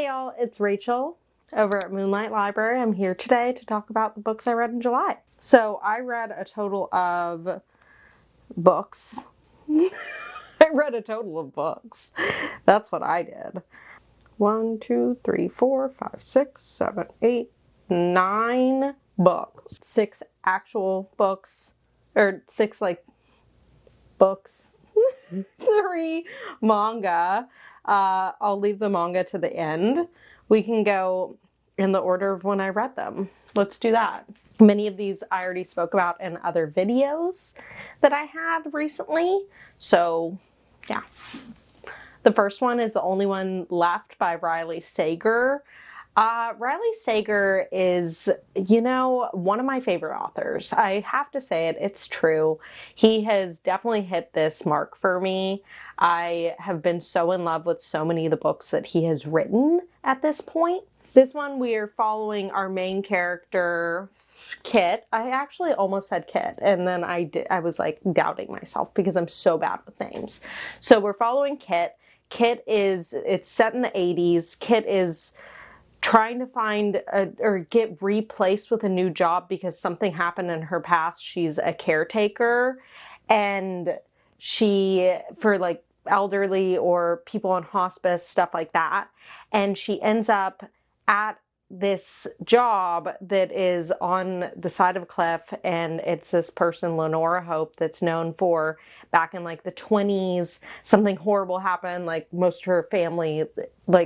Hey y'all, it's Rachel over at Moonlight Library. I'm here today to talk about the books I read in July. So I read a total of books. I read a total of books. That's what I did. 1, 2, 3, 4, 5, 6, 7, 8, 9 books. 6 actual books, or 6 books. 3 manga. I'll leave the manga to the end. We can go in the order of when I read them. Let's do that. Many of these I already spoke about in other videos that I had recently. So yeah. The first one is The Only One Left by Riley Sager. Riley Sager is, one of my favorite authors. I have to say it, it's true. He has definitely hit this mark for me. I have been so in love with so many of the books that he has written at this point. This one we are following our main character, Kit. I actually almost said Kit, and then I was like doubting myself because I'm so bad with names. So we're following Kit. It's set in the 80s. Kit is trying to find or get replaced with a new job because something happened in her past. She's a caretaker, and for elderly or people on hospice, stuff like that. And she ends up at this job that is on the side of a cliff, and it's this person, Lenora Hope, that's known for back in the 20s, something horrible happened, most of her family,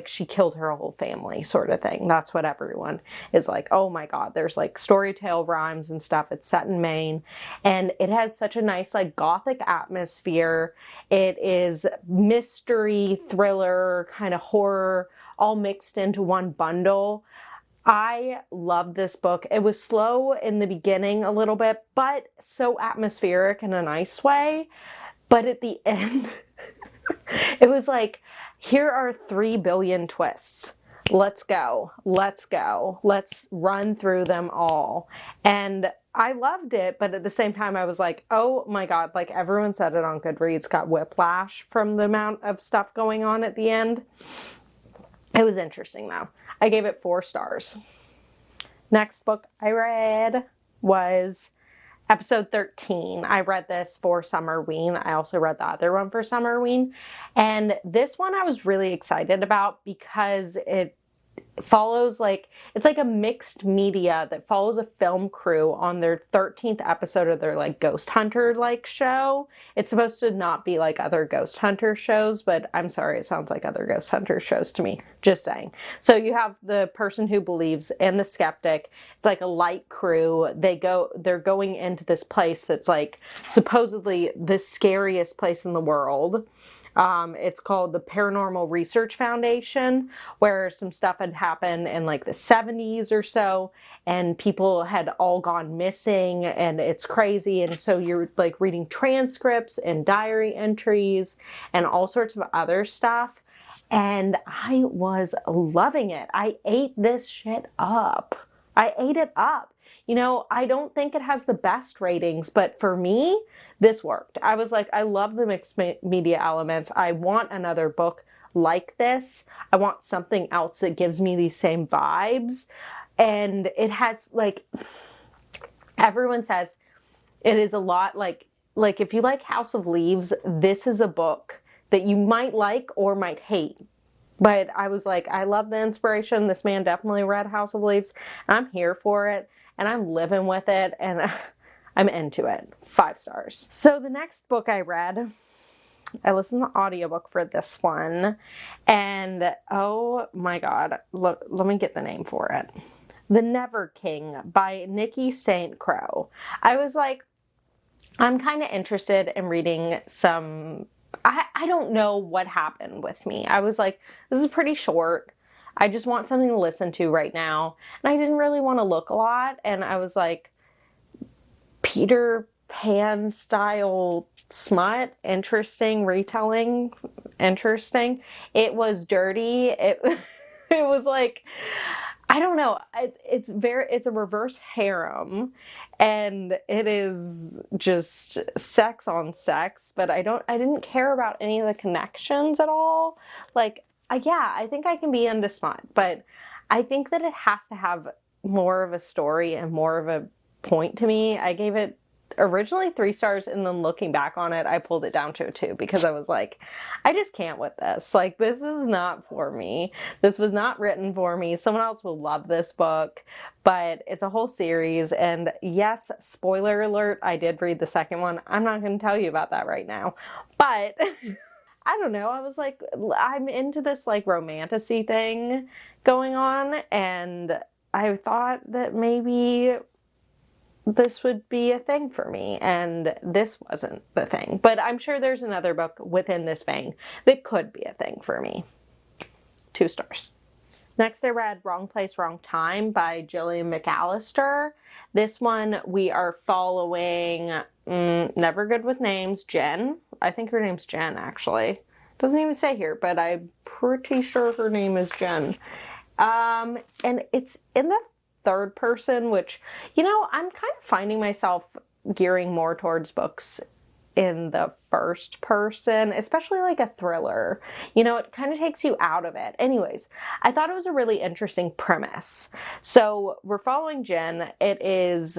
she killed her whole family sort of thing. That's what everyone is like, oh my god. There's story tale rhymes and stuff. It's set in Maine, and it has such a nice gothic atmosphere. It is mystery, thriller, kind of horror, all mixed into one bundle. I love this book. It was slow in the beginning a little bit, but so atmospheric in a nice way. But at the end, it was here are 3 billion twists. Let's go. Let's go. Let's run through them all. And I loved it, but at the same time, I was like, oh my god, everyone said it on Goodreads, got whiplash from the amount of stuff going on at the end. It was interesting though. I gave it 4 stars. Next book I read was episode 13. I read this for Summerween. I also read the other one for Summerween. And this one I was really excited about because it follows it's a mixed media that follows a film crew on their 13th episode of their ghost hunter show. It's supposed to not be other ghost hunter shows, but I'm sorry, it sounds like other ghost hunter shows to me. Just saying. So you have the person who believes and the skeptic. It's a light crew. They're going into this place that's supposedly the scariest place in the world. It's called the Paranormal Research Foundation, where some stuff had happened in the 70s or so, and people had all gone missing, and it's crazy. And so you're reading transcripts and diary entries and all sorts of other stuff. And I was loving it. I ate this shit up. I ate it up. I don't think it has the best ratings, but for me, this worked. I was I love the mixed media elements. I want another book like this. I want something else that gives me these same vibes. And it has, everyone says, it is a lot if you like House of Leaves, this is a book that you might like or might hate. But I was I love the inspiration. This man definitely read House of Leaves. I'm here for it. And I'm living with it, and I'm into it. 5 stars. So the next book I read, I listened to the audiobook for this one, and oh my god, look, let me get the name for it. The Never King by Nikki St. Crowe. I was I'm kind of interested in reading some, I don't know what happened with me. I was this is pretty short. I just want something to listen to right now. And I didn't really want to look a lot. And I was Peter Pan style smut, interesting, retelling, interesting. It was dirty. It was I don't know. It's a reverse harem, and it is just sex on sex, but I didn't care about any of the connections at all. yeah, I think I can be into smut, but I think that it has to have more of a story and more of a point to me. I gave it originally 3 stars, and then looking back on it, I pulled it down to a 2 because I was like, I just can't with this. Like, this is not for me. This was not written for me. Someone else will love this book, but it's a whole series. And yes, spoiler alert, I did read the second one. I'm not going to tell you about that right now, but I don't know. I was like, I'm into this like romantasy thing going on, and I thought that maybe this would be a thing for me, and this wasn't the thing. But I'm sure there's another book within this vein that could be a thing for me. 2 stars. Next, I read Wrong Place, Wrong Time by Gillian McAllister. This one we are following, never good with names, Jen. I think her name's Jen, actually. Doesn't even say here, but I'm pretty sure her name is Jen. And it's in the third person, which, you know, I'm kind of finding myself gearing more towards books in the first person, especially like a thriller. You know, it kind of takes you out of it. Anyways, I thought it was a really interesting premise. So we're following Jen. It is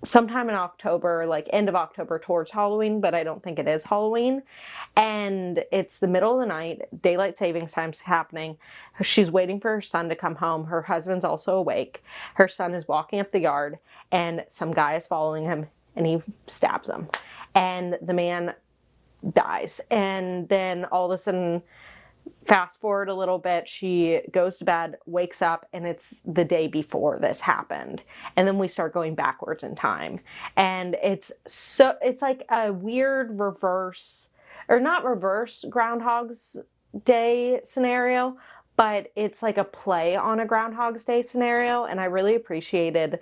sometime in October, like end of October towards Halloween, but I don't think it is Halloween. And it's the middle of the night, daylight savings time's happening. She's waiting for her son to come home. Her husband's also awake. Her son is walking up the yard, and some guy is following him, and he stabs him. And the man dies. And then all of a sudden, fast forward a little bit, she goes to bed, wakes up, and it's the day before this happened. And then we start going backwards in time. And it's like a weird reverse, or not reverse Groundhog's Day scenario, but it's like a play on a Groundhog's Day scenario. And I really appreciated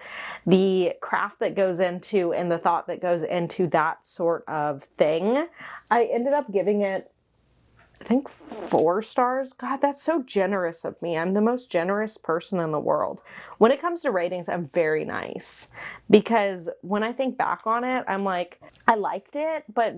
the craft that goes into and the thought that goes into that sort of thing. I ended up giving it, I think, 4 stars. God, that's so generous of me. I'm the most generous person in the world. When it comes to ratings, I'm very nice. Because when I think back on it, I'm like, I liked it, but,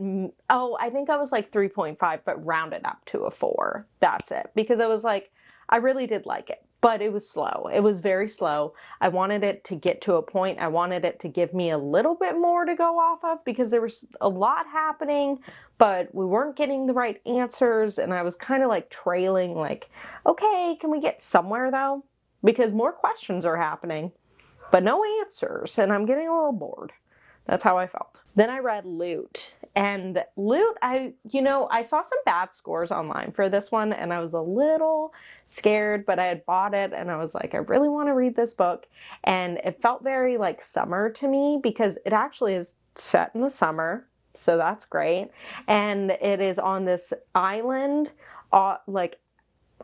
I think I was like 3.5, but rounded up to a 4. That's it. Because I was like, I really did like it. But it was slow. It was very slow. I wanted it to get to a point. I wanted it to give me a little bit more to go off of because there was a lot happening, but we weren't getting the right answers. And I was kind of like trailing, like, okay, can we get somewhere though? Because more questions are happening, but no answers. And I'm getting a little bored. That's how I felt. Then I read Lute. And Lute, I saw some bad scores online for this one, and I was a little scared, but I had bought it, and I was like, I really want to read this book. And it felt very like summer to me because it actually is set in the summer, so that's great. And it is on this island, like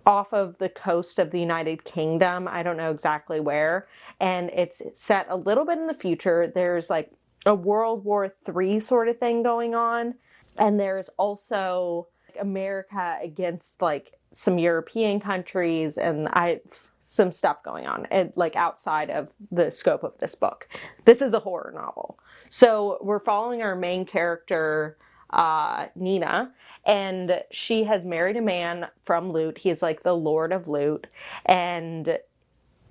off of the coast of the United Kingdom. I don't know exactly where. And it's set a little bit in the future. There's like a World War III sort of thing going on. And there's also America against like some European countries and some stuff going on, like outside of the scope of this book. This is a horror novel. So we're following our main character, Nina, and she has married a man from Lute. He's like the Lord of Lute, and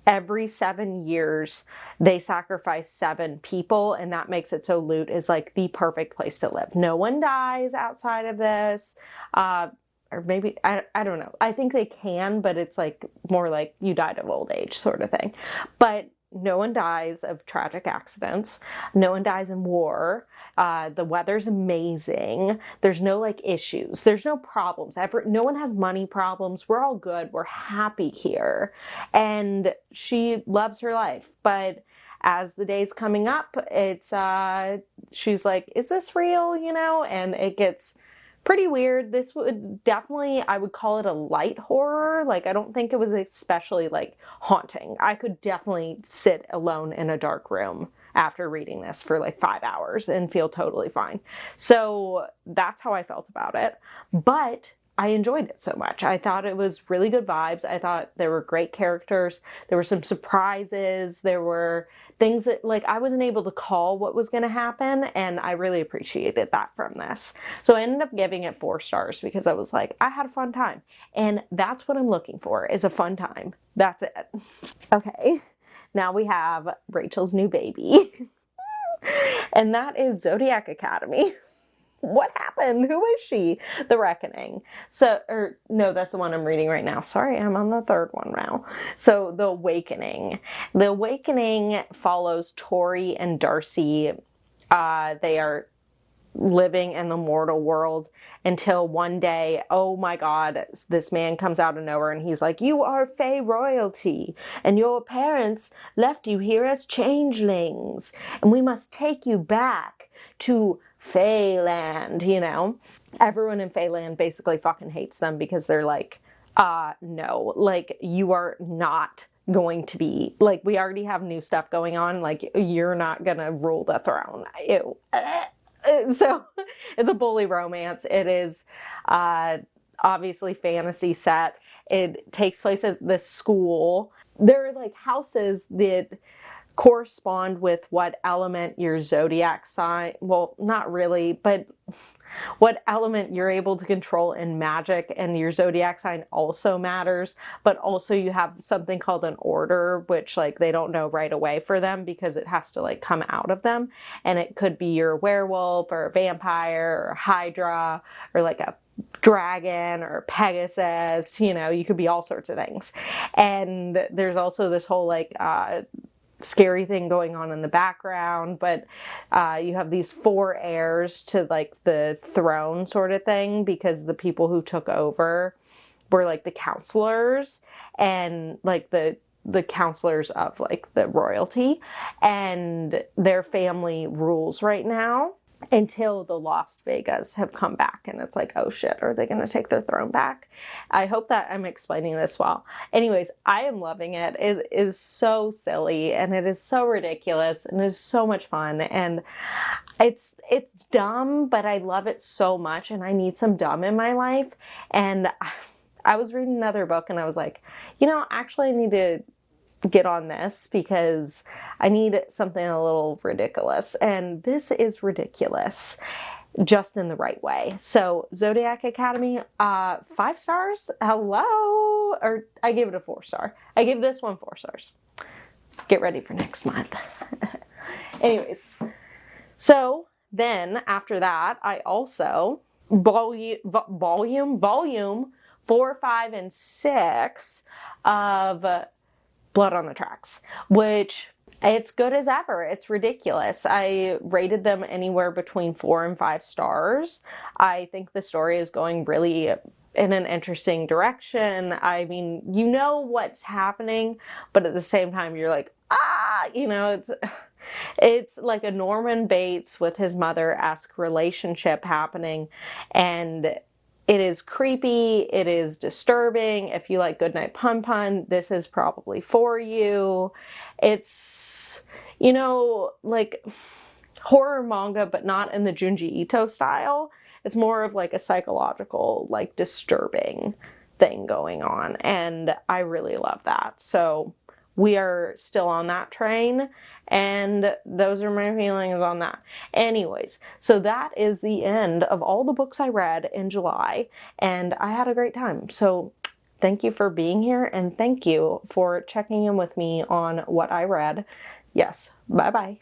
every 7 years they sacrifice 7 people, and that makes it so Lute is like the perfect place to live. No one dies outside of this, or maybe, I don't know. I think they can, but it's like more like you died of old age sort of thing. But no one dies of tragic accidents. No one dies in war. The weather's amazing. There's no like issues. There's no problems. No one has money problems. We're all good. We're happy here. And she loves her life. But as the day's coming up, she's like, is this real? You know, and it gets pretty weird. This would definitely, I would call it a light horror. Like, I don't think it was especially like haunting. I could definitely sit alone in a dark room after reading this for like 5 hours and feel totally fine. So that's how I felt about it. But I enjoyed it so much. I thought it was really good vibes. I thought there were great characters. There were some surprises. There were things that, like, I wasn't able to call what was going to happen, and I really appreciated that from this. So I ended up giving it 4 stars because I was like, I had a fun time. And that's what I'm looking for, is a fun time. That's it. Okay, now we have Rachel's new baby. And that is Zodiac Academy. What happened? Who is she? The Reckoning. So, or no, that's the one I'm reading right now. Sorry, I'm on the 3rd one now. So, The Awakening. The Awakening follows Tori and Darcy. They are living in the mortal world until one day, oh my God, this man comes out of nowhere and he's like, you are Fae royalty and your parents left you here as changelings and we must take you back to Faeland, you know? Everyone in Faeland basically fucking hates them because they're like, no, like, you are not going to be, like, we already have new stuff going on, like, you're not gonna rule the throne. Ew. So, it's a bully romance. It is, obviously fantasy set. It takes place at this school. There are, like, houses that correspond with what element your zodiac sign, well, not really, but what element you're able to control in magic, and your zodiac sign also matters, but also you have something called an order, which, like, they don't know right away for them because it has to, like, come out of them, and it could be your werewolf or a vampire or hydra or like a dragon or Pegasus, you know, you could be all sorts of things. And there's also this whole, like, scary thing going on in the background, but you have these 4 heirs to, like, the throne sort of thing, because the people who took over were, like, the counselors and, like, the counselors of, like, the royalty, and their family rules right now until the Lost Vegas have come back, and it's like, oh shit, are they going to take their throne back? I hope that I'm explaining this well. Anyways, I am loving it. It is so silly, and it is so ridiculous, and it is so much fun, and it's dumb, but I love it so much, and I need some dumb in my life. And I was reading another book, and I was like, you know, actually I need to get on this because I need something a little ridiculous, and this is ridiculous just in the right way. So Zodiac Academy, 5 stars. Hello. Or I gave it a 4 star. I gave this one 4 stars. Get ready for next month. Anyways, so then after that, I also volume 4, 5, and 6 of Blood on the Tracks, which it's good as ever. It's ridiculous. I rated them anywhere between 4 and 5 stars. I think the story is going really in an interesting direction. I mean, you know what's happening, but at the same time, you're like, you know, it's like a Norman Bates with his mother-esque relationship happening, and it is creepy, it is disturbing. If you like Goodnight Pun Pun, this is probably for you. It's, you know, like horror manga, but not in the Junji Ito style. It's more of like a psychological, like, disturbing thing going on, and I really love that. So we are still on that train, and those are my feelings on that. Anyways, so that is the end of all the books I read in July, and I had a great time. So thank you for being here, and thank you for checking in with me on what I read. Yes, bye-bye.